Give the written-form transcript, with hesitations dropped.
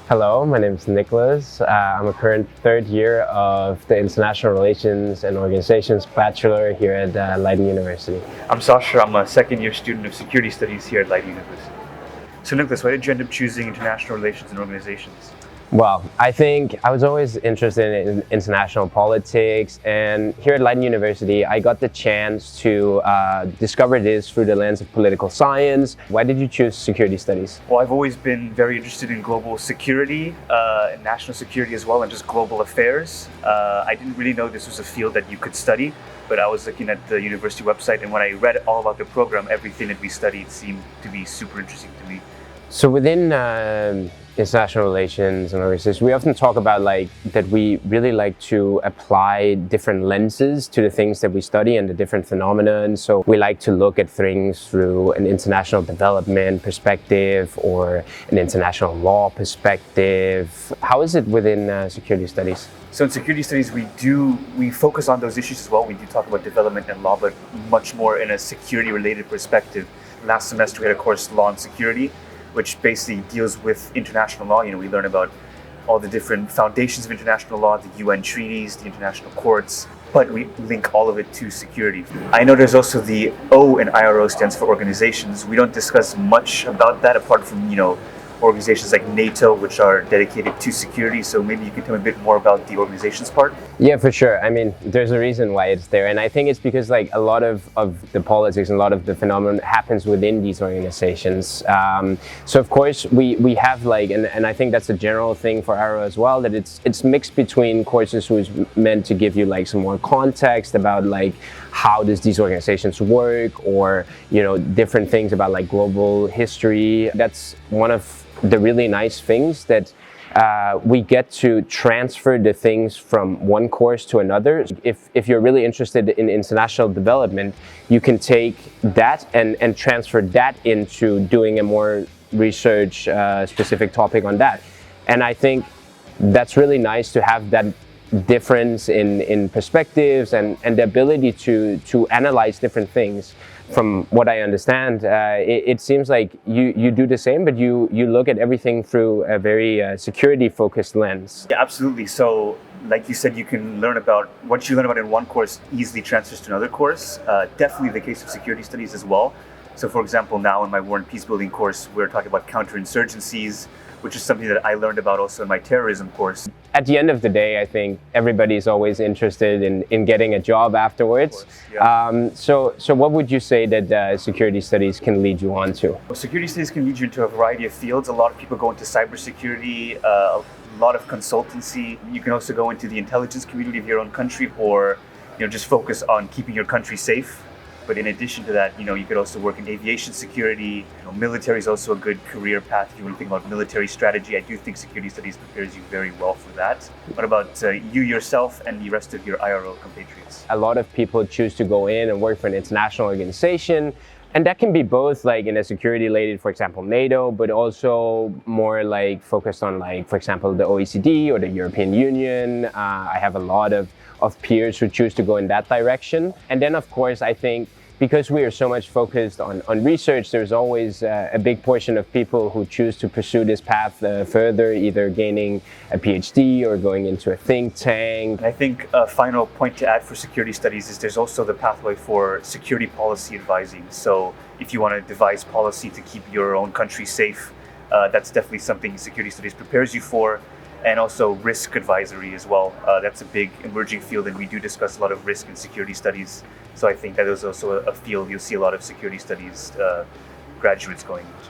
Hello, my name is Nicklas. I'm a current third year of the International Relations and Organizations Bachelor here at Leiden University. I'm Sascha. I'm a second year student of Security Studies here at Leiden University. So Nicklas, why did you end up choosing International Relations and Organizations? Well, I think I was always interested in international politics, and here at Leiden University, I got the chance to discover this through the lens of political science. Why did you choose security studies? Well, I've always been very interested in global security, and national security as well, and just global affairs. I didn't really know this was a field that you could study, but I was looking at the university website, and when I read all about the program, everything that we studied seemed to be super interesting to me. So within international relations and organizations, we often talk about that we really like to apply different lenses to the things that we study and the different phenomena. And so we like to look at things through an international development perspective or an international law perspective. How is it within security studies? So in security studies, we focus on those issues as well. We do talk about development and law, but much more in a security-related perspective. Last semester, we had a course, Law and Security, which basically deals with international law. We learn about all the different foundations of international law, the UN treaties, the international courts, but we link all of it to security. I know there's also the O in IRO stands for organizations. We don't discuss much about that apart from, organizations like NATO, which are dedicated to security. So maybe you can tell me a bit more about the organizations part. Yeah, for sure. I mean, there's a reason why it's there. And I think it's because a lot of the politics and a lot of the phenomenon happens within these organizations. So of course we have and I think that's a general thing for Arrow as well, that it's mixed between courses who's meant to give you some more context about how does these organizations work, or different things about global history. That's one of the really nice things, that we get to transfer the things from one course to another. If you're really interested in international development, you can take that and transfer that into doing a more research specific topic on that. And I think that's really nice to have that difference in perspectives and the ability to analyze different things. From what I understand, it seems like you do the same, but you look at everything through a very security-focused lens. Yeah, absolutely. So, like you said, you can learn about what you learn about in one course easily transfers to another course. Definitely the case of security studies as well. So, for example, now in my War and Peace Building course, we're talking about counterinsurgencies, which is something that I learned about also in my terrorism course. At the end of the day, I think everybody's always interested in getting a job afterwards. Of course, yeah. So what would you say that security studies can lead you on to? Well, security studies can lead you into a variety of fields. A lot of people go into cybersecurity, a lot of consultancy. You can also go into the intelligence community of your own country, or just focus on keeping your country safe. But in addition to that, you could also work in aviation security. Military is also a good career path if you want to think about military strategy. I do think security studies prepares you very well for that. What about you yourself and the rest of your IRO compatriots? A lot of people choose to go in and work for an international organization. And that can be both in a security related, for example, NATO, but also more focused on for example, the OECD or the European Union. I have a lot of peers who choose to go in that direction. And then of course, I think because we are so much focused on research, there's always a big portion of people who choose to pursue this path further, either gaining a PhD or going into a think tank. I think a final point to add for security studies is there's also the pathway for security policy advising. So if you want to devise policy to keep your own country safe, that's definitely something security studies prepares you for. And also risk advisory as well. That's a big emerging field, and we do discuss a lot of risk in security studies. So I think that is also a field you'll see a lot of security studies graduates going into.